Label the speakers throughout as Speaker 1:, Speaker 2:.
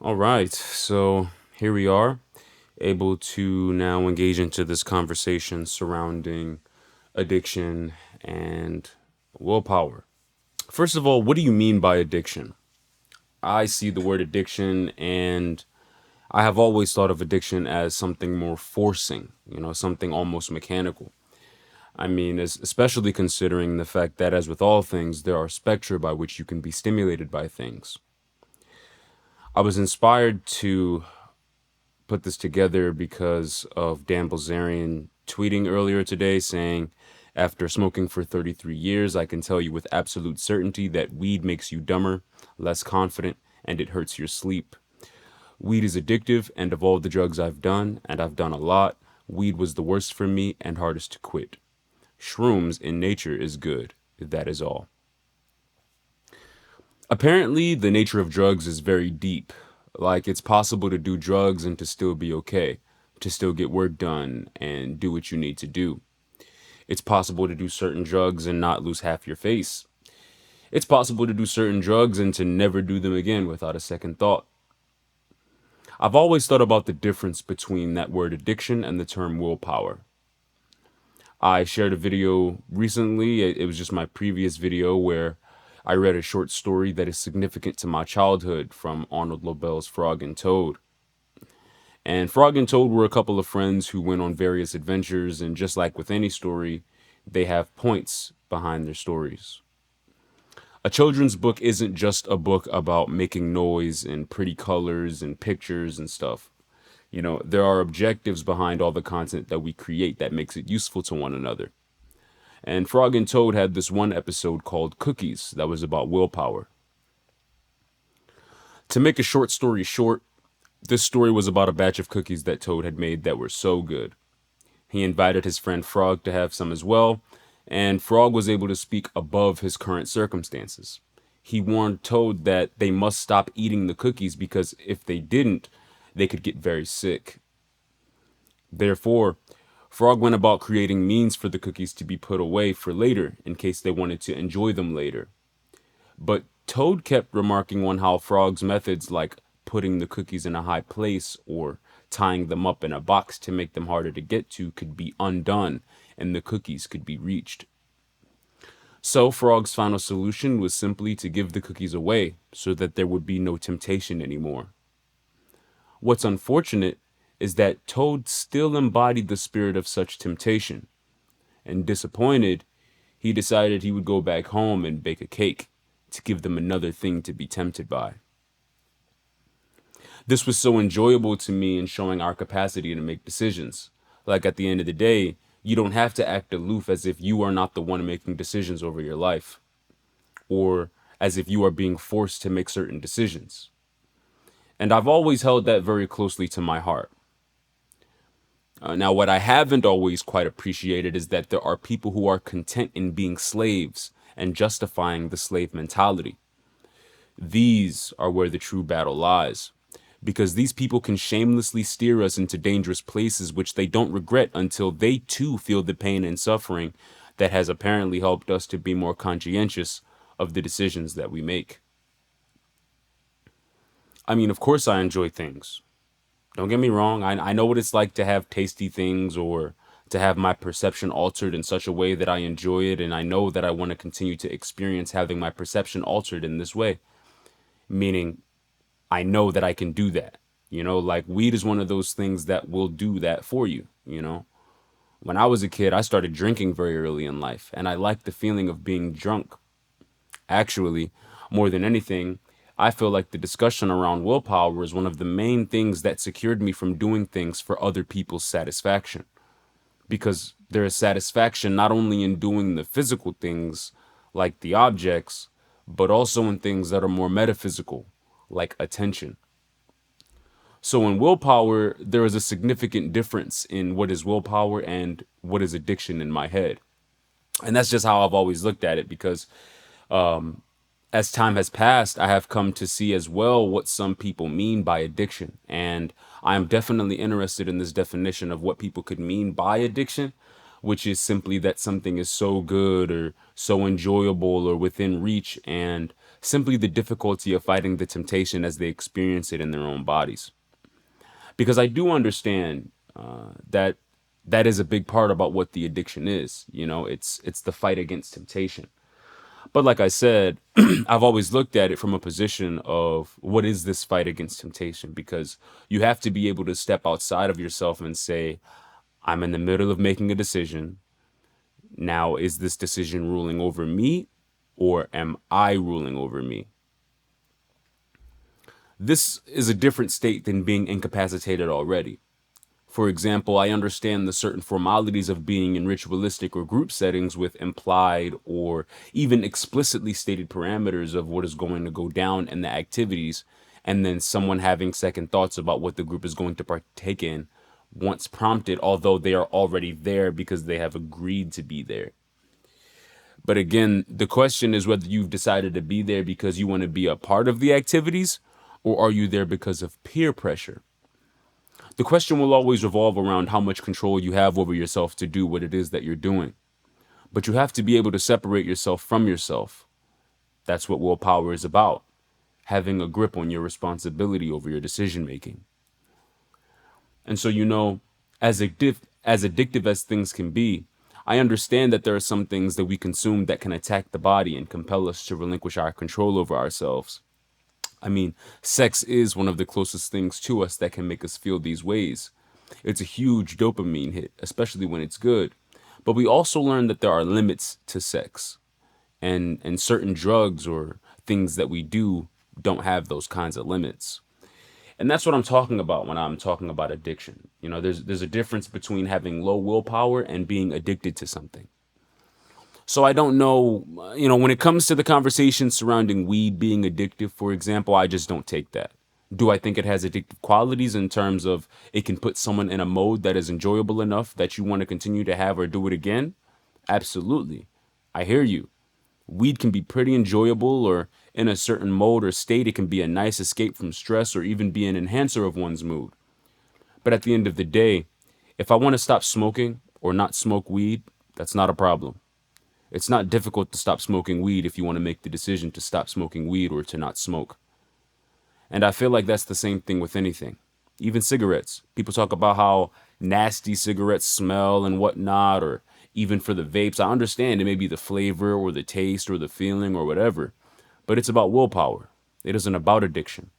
Speaker 1: All right, so here we are, able to now engage into this conversation surrounding addiction and willpower. First of all, what do you mean by addiction? I see the word addiction, and I have always thought of addiction as something more forcing, something almost mechanical. I mean, especially considering the fact that, as with all things, there are spectra by which you can be stimulated by things. I was inspired to put this together because of Dan Bilzerian tweeting earlier today saying, after smoking for 33 years, I can tell you with absolute certainty that weed makes you dumber, less confident, and it hurts your sleep. Weed is addictive, and of all the drugs I've done, and I've done a lot, weed was the worst for me and hardest to quit. Shrooms in nature is good. That is all. Apparently, the nature of drugs is very deep. Like, it's possible to do drugs and to still be okay, to still get work done and do what you need to do. It's possible to do certain drugs and not lose half your face. It's possible to do certain drugs and to never do them again without a second thought. I've always thought about the difference between that word addiction and the term willpower. I shared a video recently, it was just my previous video, where I read a short story that is significant to my childhood from Arnold Lobel's Frog and Toad. And Frog and Toad were a couple of friends who went on various adventures, and just like with any story, they have points behind their stories. A children's book isn't just a book about making noise and pretty colors and pictures and stuff. There are objectives behind all the content that we create that makes it useful to one another. And Frog and Toad had this one episode called Cookies that was about willpower. To make a short story short, this story was about a batch of cookies that Toad had made that were so good. He invited his friend Frog to have some as well, and Frog was able to speak above his current circumstances. He warned Toad that they must stop eating the cookies because if they didn't, they could get very sick. Therefore, Frog went about creating means for the cookies to be put away for later in case they wanted to enjoy them later. But Toad kept remarking on how Frog's methods, like putting the cookies in a high place or tying them up in a box to make them harder to get to, could be undone and the cookies could be reached. So Frog's final solution was simply to give the cookies away so that there would be no temptation anymore. What's unfortunate is that Toad still embodied the spirit of such temptation, and disappointed, he decided he would go back home and bake a cake to give them another thing to be tempted by. This was so enjoyable to me in showing our capacity to make decisions. Like at the end of the day, you don't have to act aloof as if you are not the one making decisions over your life, or as if you are being forced to make certain decisions. And I've always held that very closely to my heart. Now, what I haven't always quite appreciated is that there are people who are content in being slaves and justifying the slave mentality. These are where the true battle lies, because these people can shamelessly steer us into dangerous places which they don't regret until they too feel the pain and suffering that has apparently helped us to be more conscientious of the decisions that we make. I mean, of course, I enjoy things. Don't get me wrong. I know what it's like to have tasty things or to have my perception altered in such a way that I enjoy it. And I know that I want to continue to experience having my perception altered in this way. Meaning, I know that I can do that. Like weed is one of those things that will do that for you. When I was a kid, I started drinking very early in life, and I liked the feeling of being drunk. Actually, more than anything, I feel like the discussion around willpower is one of the main things that secured me from doing things for other people's satisfaction. Because there is satisfaction not only in doing the physical things, like the objects, but also in things that are more metaphysical, like attention. So in willpower, there is a significant difference in what is willpower and what is addiction in my head. And that's just how I've always looked at it because as time has passed, I have come to see as well what some people mean by addiction. And I am definitely interested in this definition of what people could mean by addiction, which is simply that something is so good or so enjoyable or within reach, and simply the difficulty of fighting the temptation as they experience it in their own bodies. Because I do understand that that is a big part about what the addiction is. It's the fight against temptation. But like I said, I've always looked at it from a position of what is this fight against temptation? Because you have to be able to step outside of yourself and say, I'm in the middle of making a decision. Now, is this decision ruling over me, or am I ruling over me? This is a different state than being incapacitated already. For example, I understand the certain formalities of being in ritualistic or group settings with implied or even explicitly stated parameters of what is going to go down in the activities, and then someone having second thoughts about what the group is going to partake in once prompted, although they are already there because they have agreed to be there. But again, the question is whether you've decided to be there because you want to be a part of the activities, or are you there because of peer pressure? The question will always revolve around how much control you have over yourself to do what it is that you're doing. But you have to be able to separate yourself from yourself. That's what willpower is about, having a grip on your responsibility over your decision making. And so, as addictive as things can be, I understand that there are some things that we consume that can attack the body and compel us to relinquish our control over ourselves. I mean, sex is one of the closest things to us that can make us feel these ways. It's a huge dopamine hit, especially when it's good. But we also learn that there are limits to sex, and certain drugs or things that we do don't have those kinds of limits. And that's what I'm talking about when I'm talking about addiction. There's a difference between having low willpower and being addicted to something. So I don't know, when it comes to the conversation surrounding weed being addictive, for example, I just don't take that. Do I think it has addictive qualities in terms of it can put someone in a mode that is enjoyable enough that you want to continue to have or do it again? Absolutely. I hear you. Weed can be pretty enjoyable, or in a certain mode or state, it can be a nice escape from stress or even be an enhancer of one's mood. But at the end of the day, if I want to stop smoking or not smoke weed, that's not a problem. It's not difficult to stop smoking weed if you want to make the decision to stop smoking weed or to not smoke. And I feel like that's the same thing with anything. Even cigarettes. People talk about how nasty cigarettes smell and whatnot, or even for the vapes. I understand it may be the flavor or the taste or the feeling or whatever, but it's about willpower. It isn't about addiction.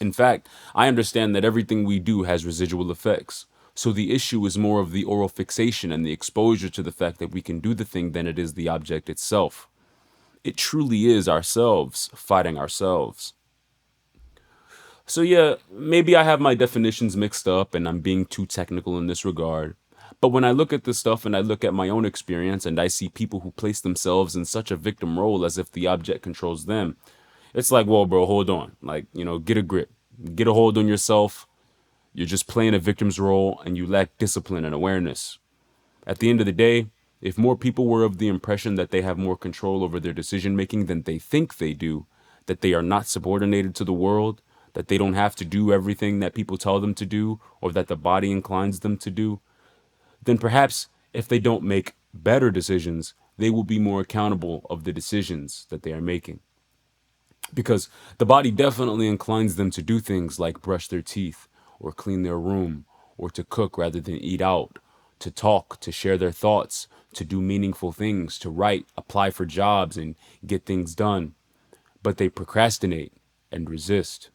Speaker 1: In fact, I understand that everything we do has residual effects. So the issue is more of the oral fixation and the exposure to the fact that we can do the thing than it is the object itself. It truly is ourselves fighting ourselves. So yeah, maybe I have my definitions mixed up and I'm being too technical in this regard. But when I look at this stuff and I look at my own experience and I see people who place themselves in such a victim role as if the object controls them, it's like, whoa, bro, hold on. Like, get a grip, get a hold on yourself. You're just playing a victim's role and you lack discipline and awareness. At the end of the day, if more people were of the impression that they have more control over their decision making than they think they do, that they are not subordinated to the world, that they don't have to do everything that people tell them to do or that the body inclines them to do, then perhaps if they don't make better decisions, they will be more accountable of the decisions that they are making. Because the body definitely inclines them to do things like brush their teeth or clean their room or to cook rather than eat out, to talk, to share their thoughts, to do meaningful things, to write, apply for jobs and get things done. But they procrastinate and resist.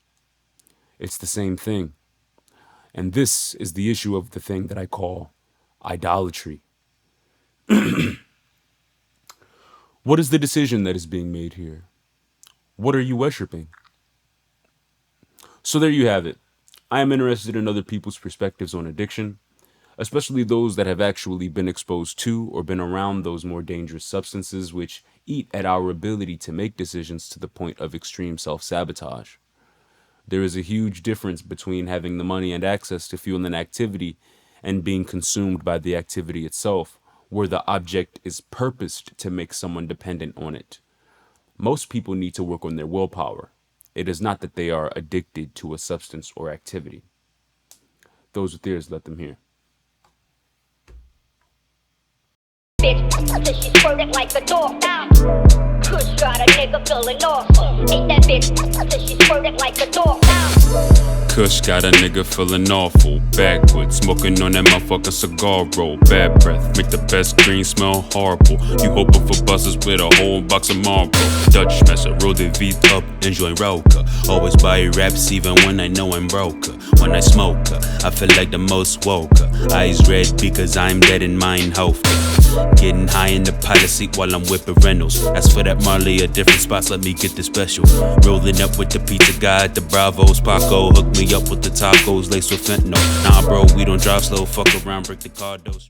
Speaker 1: It's the same thing. And this is the issue of the thing that I call idolatry. What is the decision that is being made here? What are you worshiping? So there you have it. I am interested in other people's perspectives on addiction, especially those that have actually been exposed to or been around those more dangerous substances which eat at our ability to make decisions to the point of extreme self-sabotage. There is a huge difference between having the money and access to fuel an activity and being consumed by the activity itself, where the object is purposed to make someone dependent on it. Most people need to work on their willpower. It is not that they are addicted to a substance or activity. Those with ears, let them hear. Bitch, she squirted like a dog.
Speaker 2: Kush got a nigga feeling awful. Ain't that bitch till she squirted like a dog.
Speaker 1: Kush got a nigga feeling awful. Backward, smoking on that motherfucking cigar roll. Bad breath, make the best green smell horrible. You hoping for buses with a whole box of Marlboro. Dutch messer, roll the V up, enjoy Roca. Always buy raps even when I know I'm broke. When I smoke, I feel like the most woke. Eyes red because I'm dead in mine healthy. Getting high in the pilot seat while I'm whipping Reynolds. As for that Marley, a different spots, let me get the special. Rolling up with the pizza guy, the Bravos, Paco. Hook me up with the tacos, laced with fentanyl. Nah bro, we don't drive slow, fuck around, break the car doors.